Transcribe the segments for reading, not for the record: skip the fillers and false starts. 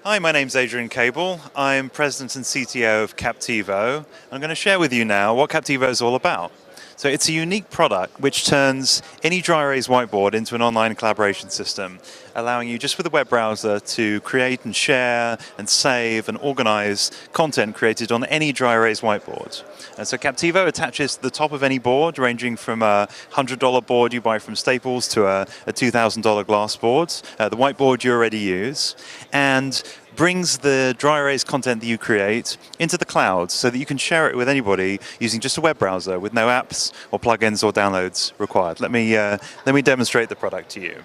Hi, my name's Adrian Cable. I'm President and CTO of Captivo. I'm going to share with you now what Captivo is all about. So it's a unique product which turns any dry erase whiteboard into an online collaboration system, allowing you just with a web browser to create and share and save and organize content created on any dry erase whiteboard. And so Captivo attaches to the top of any board, ranging from a $100 board you buy from Staples to a $2,000 glass board, the whiteboard you already use, and brings the dry erase content that you create into the cloud so that you can share it with anybody using just a web browser with no apps or plugins or downloads required. Let me demonstrate the product to you.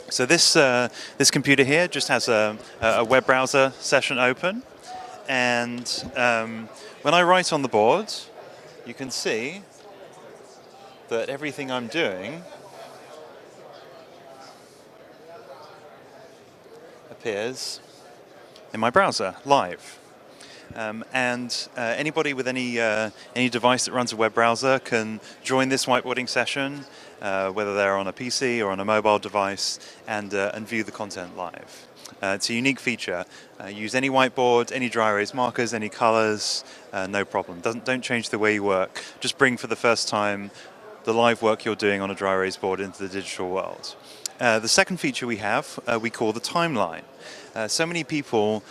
So this computer here just has a web browser session open, and when I write on the board, you can see that everything I'm doing appears in my browser live, and anybody with any device that runs a web browser can join this whiteboarding session, whether they're on a PC or on a mobile device, and view the content live. It's a unique feature. Use any whiteboard, any dry erase markers, any colors, no problem. Don't change the way you work. Just bring for the first time the live work you're doing on a dry erase board into the digital world. The second feature we have, we call the timeline. So many people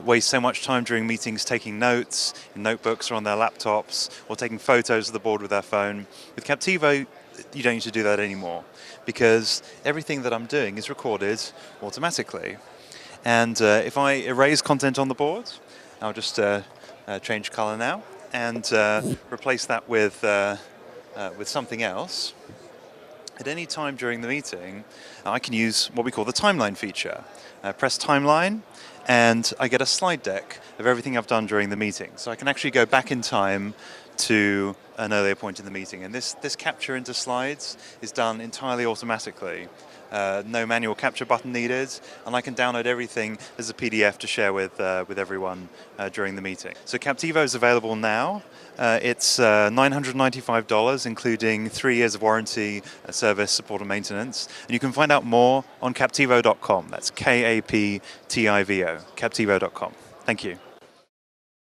waste so much time during meetings taking notes in notebooks or on their laptops, or taking photos of the board with their phone. With Captivo, you don't need to do that anymore, because everything that I'm doing is recorded automatically. And if I erase content on the board, I'll just change color now and replace that with something else. At any time during the meeting, I can use what we call the timeline feature. Press timeline, and I get a slide deck of everything I've done during the meeting. So I can actually go back in time to an earlier point in the meeting. And this capture into slides is done entirely automatically. No manual capture button needed, and I can download everything as a PDF to share with everyone during the meeting. So Captivo is available now. It's $995, including 3 years of warranty, service, support, and maintenance. And you can find out more on Kaptivo.com. That's Kaptivo, Kaptivo.com. Thank you.